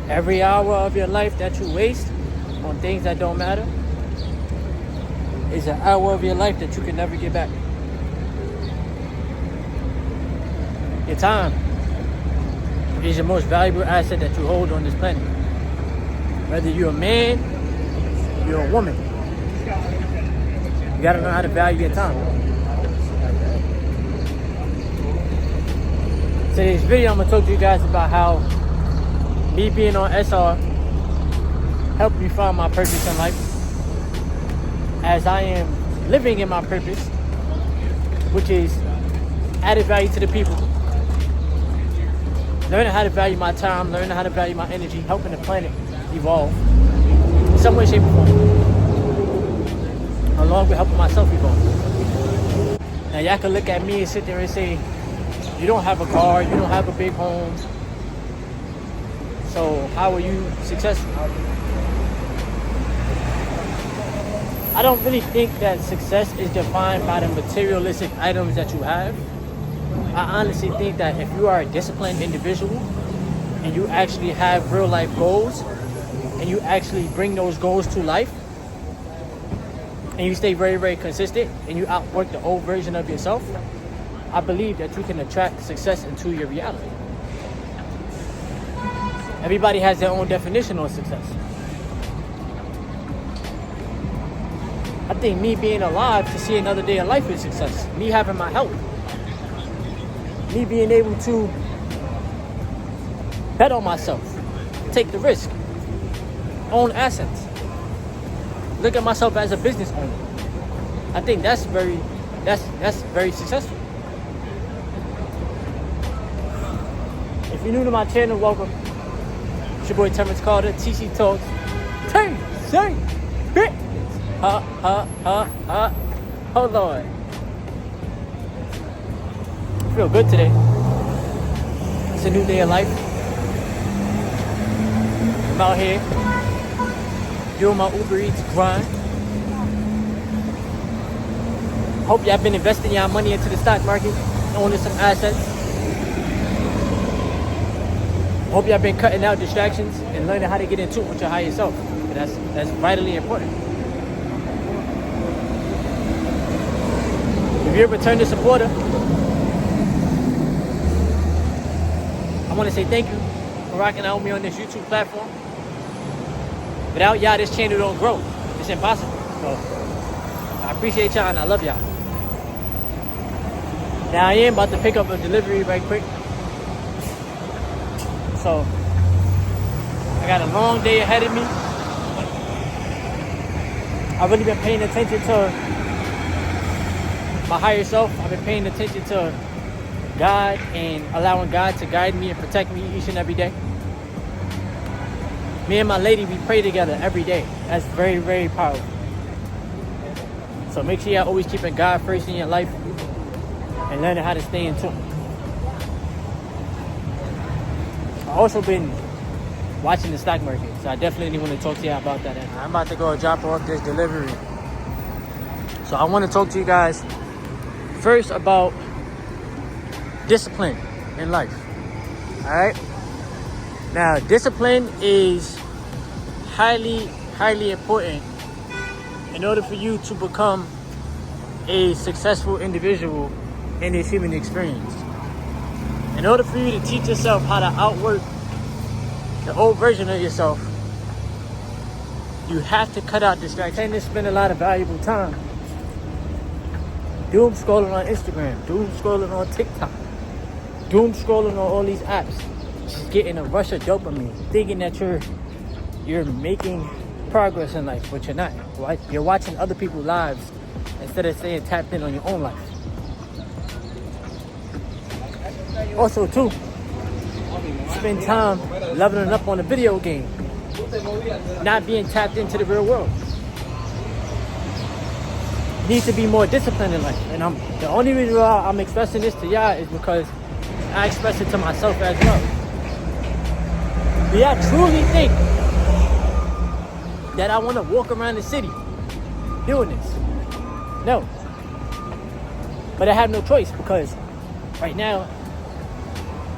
Every hour of your life that you waste on things that don't matter is an hour of your life that you can never get back. Your time is your most valuable asset that you hold on this planet. Whether you're a man, you're a woman, you gotta know how to value your time. Today's video, I'm gonna talk to you guys about how me being on SR helped me find my purpose in life, as I am living in my purpose, which is added value to the people. Learning how to value my time, learning how to value my energy, helping the planet evolve in some way, shape, or form, along with helping myself evolve. Now, y'all can look at me and sit there and say, you don't have a car, you don't have a big home, so how are you successful? I don't really think that success is defined by the materialistic items that you have. I honestly think that if you are a disciplined individual and you actually have real life goals and you actually bring those goals to life and you stay very, very consistent and you outwork the old version of yourself, I believe that you can attract success into your reality. Everybody has their own definition on success. I think me being alive to see another day of life is success. Me having my health. Me being able to bet on myself, take the risk, own assets, look at myself as a business owner. I think that's very successful. If you're new to my channel, welcome. It's your boy Terrence Carter, TC Talks. Hold on. I feel good today. It's a new day of life. I'm out here doing my Uber Eats grind. Hope y'all been investing y'all money into the stock market, owning some assets. Hope y'all been cutting out distractions and learning how to get into it with your higher self. That's vitally important. If you're a returning supporter, I want to say thank you for rocking out with me on this YouTube platform. Without y'all, this channel don't grow. It's impossible. So I appreciate y'all and I love y'all. Now I am about to pick up a delivery right quick. So I got a long day ahead of me. I've really been paying attention to my higher self. I've been paying attention to God and allowing God to guide me and protect me each and every day. Me and my lady, we pray together every day. That's very, very powerful. So make sure you're always keeping God first in your life and learning how to stay in tune. I've also been watching the stock market, so I definitely want to talk to you about that. I'm about to go drop off this delivery. So I want to talk to you guys first about discipline in life. All right. Now, discipline is highly important in order for you to become a successful individual in this human experience. In order for you to teach yourself how to outwork the old version of yourself, you have to cut out distractions. I tend to spend a lot of valuable time doom scrolling on Instagram, doom scrolling on TikTok, doom scrolling on all these apps, just getting a rush of dopamine, thinking that you're making progress in life, but you're not. Right? You're watching other people's lives instead of staying tapped in on your own life. Also, too, spend time leveling up on a video game, not being tapped into the real world. Need to be more disciplined in life, and the only reason why I'm expressing this to y'all is because I express it to myself as well. Do y'all truly think that I want to walk around the city doing this? No. But I have no choice because right now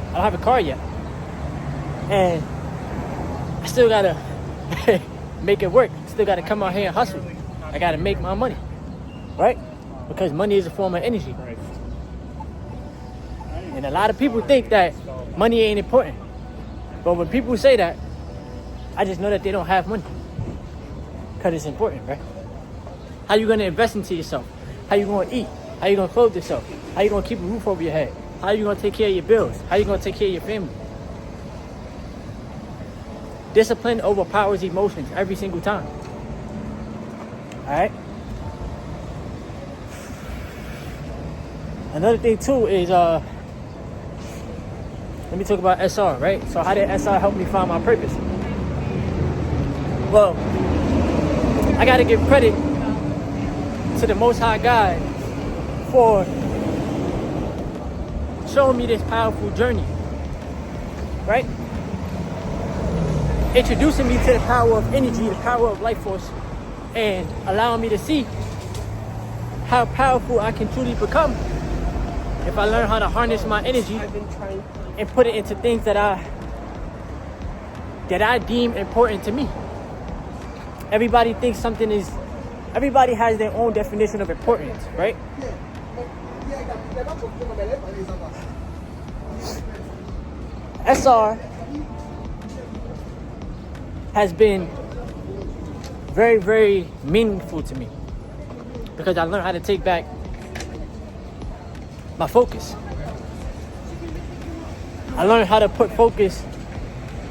I don't have a car yet. And I still gotta make it work. Still gotta come out here and hustle. I gotta make my money, right? Because money is a form of energy. And a lot of people think that money ain't important. But when people say that, I just know that they don't have money. Because it's important, right? How you gonna invest into yourself? How you gonna eat? How you gonna clothe yourself? How you gonna keep a roof over your head? How you gonna take care of your bills? How you gonna take care of your family? Discipline overpowers emotions every single time. Alright? Another thing too is let me talk about SR, right? So how did SR help me find my purpose? Well, I gotta give credit to the Most High God for showing me this powerful journey, right? Introducing me to the power of energy, the power of life force, and allowing me to see how powerful I can truly become if I learn how to harness my energy and put it into things that I deem important to me. Everybody thinks everybody has their own definition of importance, right? SR has been very, very meaningful to me because I learned how to take back my focus. I learned how to put focus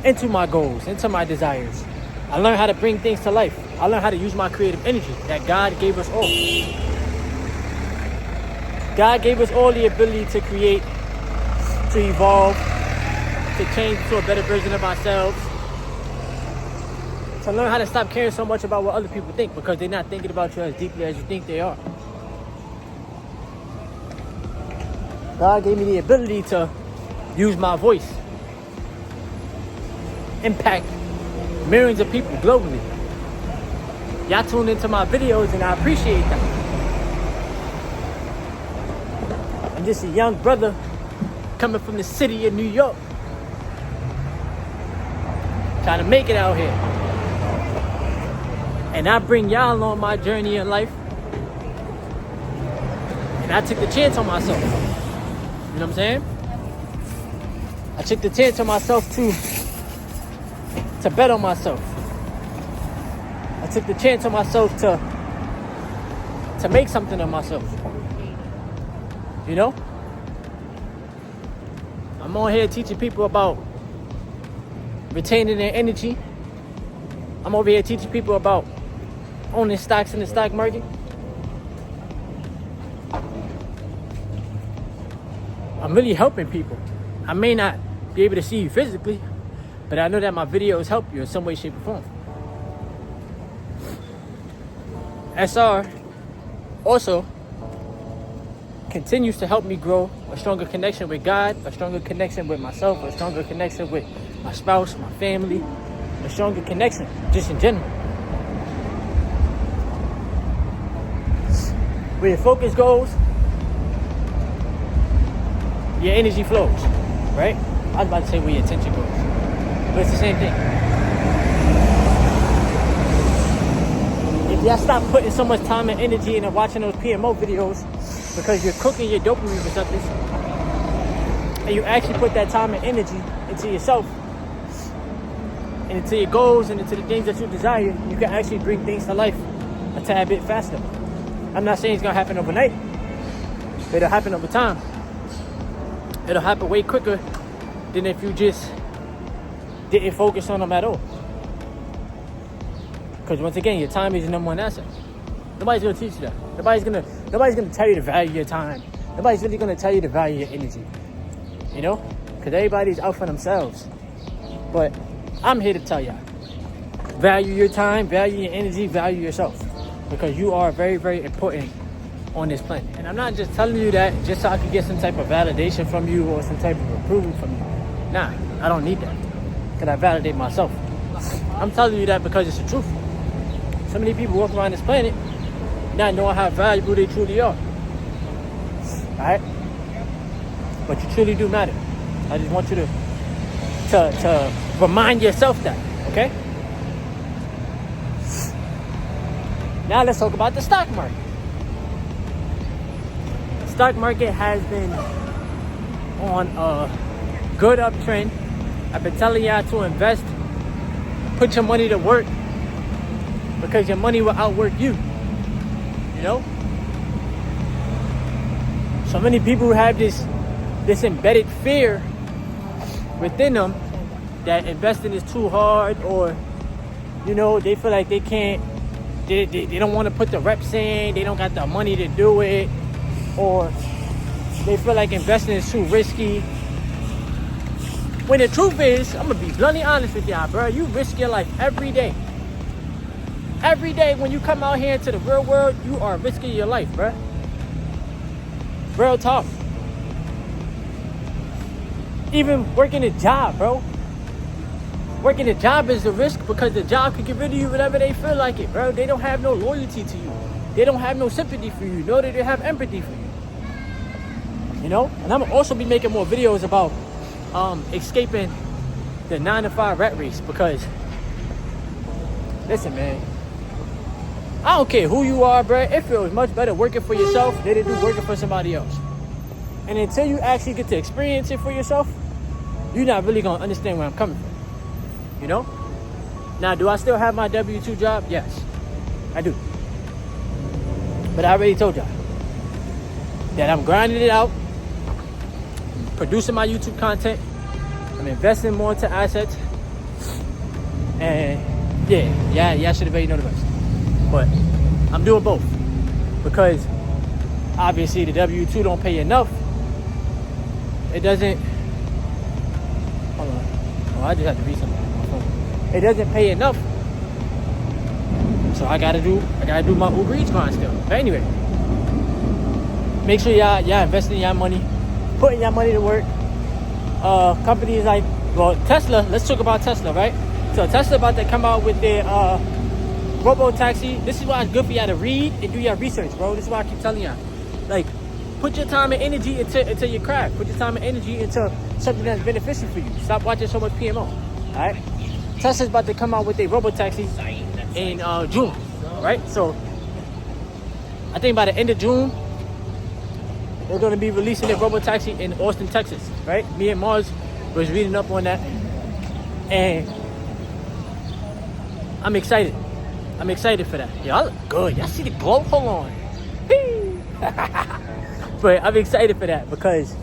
into my goals, into my desires. I learned how to bring things to life. I learned how to use my creative energy that God gave us all. God gave us all the ability to create, to evolve, to change to a better version of ourselves. To learn how to stop caring so much about what other people think because they're not thinking about you as deeply as you think they are. God gave me the ability to use my voice, impact millions of people globally. Y'all tune into my videos and I appreciate that. I'm just a young brother coming from the city of New York, trying to make it out here. And I bring y'all along my journey in life. And I took the chance on myself. You know what I'm saying? I took the chance on myself to bet on myself. I took the chance on myself to make something of myself. You know? I'm on here teaching people about retaining their energy. I'm over here teaching people about owning stocks in the stock market. I'm really helping people. I may not be able to see you physically, but I know that my videos help you in some way, shape, or form. SR also continues to help me grow a stronger connection with God, a stronger connection with myself, a stronger connection with my spouse, my family, a stronger connection just in general. Where your focus goes, your energy flows, right? I was about to say where your attention goes, but it's the same thing. If y'all stop putting so much time and energy into watching those PMO videos because you're cooking your dopamine receptors, and you actually put that time and energy into yourself and into your goals and into the things that you desire, you can actually bring things to life a tad bit faster. I'm not saying it's gonna happen overnight, but it'll happen over time. It'll happen way quicker than if you just didn't focus on them at all. Because once again, your time is your number one asset. Nobody's gonna teach you that. Nobody's gonna tell you to value your time. Nobody's really gonna tell you to value your energy. You know? Because everybody's out for themselves. But I'm here to tell y'all. Value your time, value your energy, value yourself. Because you are very, very important on this planet. And I'm not just telling you that just so I can get some type of validation from you or some type of approval from you. Nah, I don't need that. Because I validate myself. I'm telling you that because it's the truth. So many people walk around this planet not knowing how valuable they truly are. Alright? But you truly do matter. I just want you to remind yourself that. Okay? Now let's talk about the stock market. The stock market has been on a good uptrend. I've been telling y'all to invest, put your money to work, because your money will outwork you. You know? So many people have this embedded fear within them that investing is too hard, or you know, they feel like they can't, they don't want to put the reps in, they don't got the money to do it, or they feel like investing is too risky. When the truth is, I'm gonna be bluntly honest with y'all, bro. You risk your life every day. Every day when you come out here into the real world, you are risking your life, bro. Real talk. Even working a job, bro. Working a job is a risk, because the job can get rid of you whenever they feel like it, bro. They don't have no loyalty to you. They don't have no sympathy for you, nor do they have empathy for you. You know? And I'm gonna also be making more videos about escaping the 9-to-5 rat race, because listen, man, I don't care who you are, bro. It feels much better working for yourself than it do working for somebody else. And until you actually get to experience it for yourself, you're not really gonna understand where I'm coming from. You know? Now, do I still have my W-2 job? Yes, I do. But I already told y'all that I'm grinding it out, producing my YouTube content, I'm investing more into assets, and yeah, should have already known the rest. But I'm doing both, because obviously the W-2 don't pay enough. It doesn't. Hold on. Oh, I just have to read something. It doesn't pay enough, so I gotta do my Uber Eats grind still. But anyway, make sure y'all investing in y'all money, putting y'all money to work. Companies like, well, Tesla. Let's talk about Tesla, right? So Tesla about to come out with their robo-taxi. This is why it's good for y'all to read and do your research, bro. This is why I keep telling y'all, like, put your time and energy into your craft. Put your time and energy into something that's beneficial for you. Stop watching so much PMO. All right. Tesla's about to come out with a robo-taxi in June, right? So I think by the end of June, they're going to be releasing a robo-taxi in Austin, Texas, right? Me and Mars was reading up on that, and I'm excited. I'm excited for that. Y'all look good. Y'all see the glow? Hold on. But I'm excited for that, because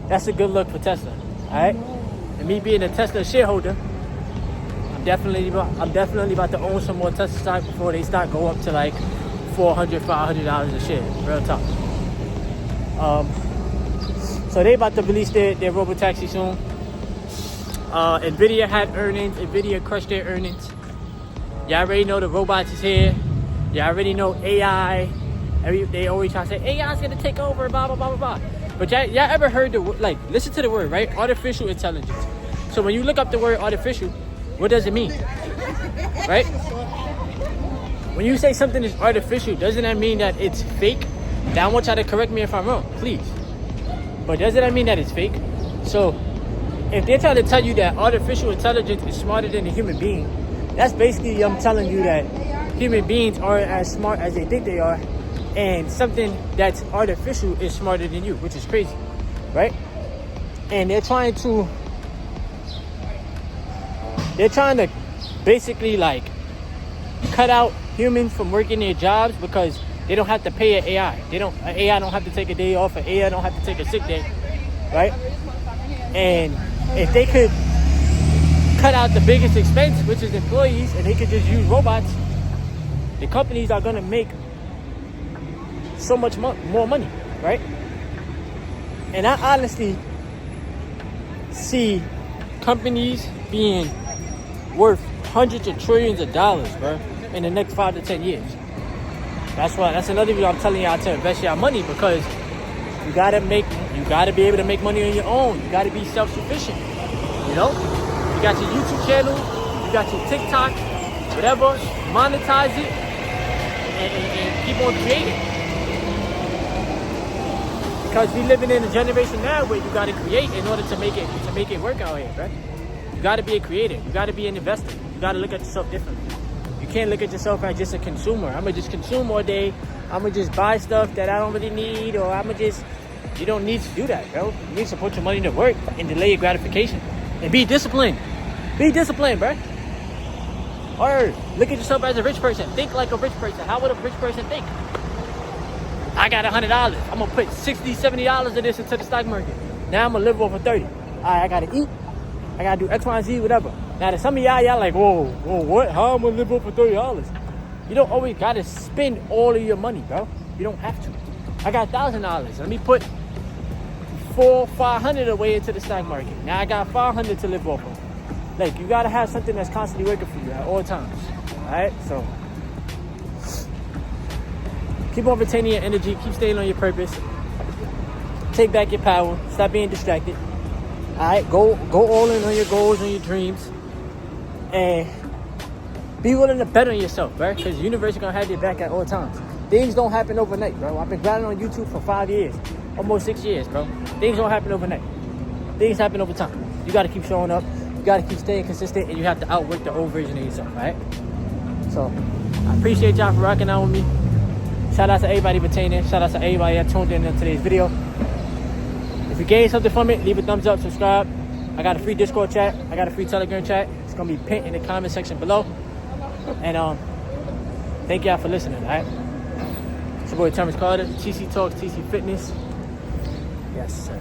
that's a good look for Tesla, all right? And me being a Tesla shareholder, I'm definitely about to own some more Tesla stock before they start go up to like $400, $500 a share. Real talk. So they about to release their robo-taxi soon. Nvidia had earnings. Nvidia crushed their earnings. Y'all already know the robots is here. Y'all already know AI. They always try to say AI is gonna take over, blah blah blah blah blah. But y'all ever heard the word, like, listen to the word, right? Artificial intelligence. So when you look up the word artificial, what does it mean? Right? When you say something is artificial, doesn't that mean that it's fake? Now I want y'all to correct me if I'm wrong, please. But doesn't that mean that it's fake? So if they're trying to tell you that artificial intelligence is smarter than a human being, that's basically them telling you that human beings aren't as smart as they think they are, and something that's artificial is smarter than you, which is crazy, right? And they're trying to basically like cut out humans from working their jobs, because they don't have to pay an AI. An AI don't have to take a day off. An AI don't have to take a sick day, right? And if they could cut out the biggest expense, which is employees, and they could just use robots, the companies are gonna make so much more money, right? And I honestly see companies being worth hundreds of trillions of dollars, bro, in the next 5 to 10 years. That's another reason I'm telling y'all to invest your money, because you gotta be able to make money on your own. You gotta be self-sufficient. You know? You got your YouTube channel, you got your TikTok, whatever, monetize it, and keep on creating. Because we living in a generation now where you gotta create in order to make it work out here, right? You gotta be a creator, you gotta be an investor. You gotta look at yourself differently. You can't look at yourself as just a consumer. I'm gonna just consume all day. I'm gonna just buy stuff that I don't really need, or I'm gonna just. You don't need to do that, bro. You need to put your money to work and delay your gratification, and be disciplined. Be disciplined, bro. Or look at yourself as a rich person. Think like a rich person. How would a rich person think? I got $100. I'm gonna put $60, $70 of this into the stock market. Now I'm gonna live off of 30. All right, I gotta eat. I gotta do X, Y, and Z, whatever. Now, to some of y'all like, whoa, what? How am I gonna live off of $30? You don't always gotta spend all of your money, bro. You don't have to. I got $1,000. Let me put $500 away into the stock market. Now I got $500 to live off of. Like, you gotta have something that's constantly working for you at all times. All right, so keep on retaining your energy. Keep staying on your purpose. Take back your power. Stop being distracted. All right, go all in on your goals and your dreams, and be willing to bet on yourself, bro. Because the universe is gonna have your back at all times. Things don't happen overnight, bro. I've been grinding on YouTube for 5 years, almost 6 years, bro. Things don't happen overnight. Things happen over time. You gotta keep showing up. You gotta keep staying consistent, and you have to outwork the old version of yourself, right? So I appreciate y'all for rocking out with me. Shout out to everybody retaining. Shout out to everybody that tuned in today's video. If you gained something from it, leave a thumbs up, subscribe. I got a free Discord chat. I got a free Telegram chat. It's gonna be pinned in the comment section below. And thank y'all for listening, all right? It's your boy Thomas Carter, TC Talks, TC Fitness. Yes, sir.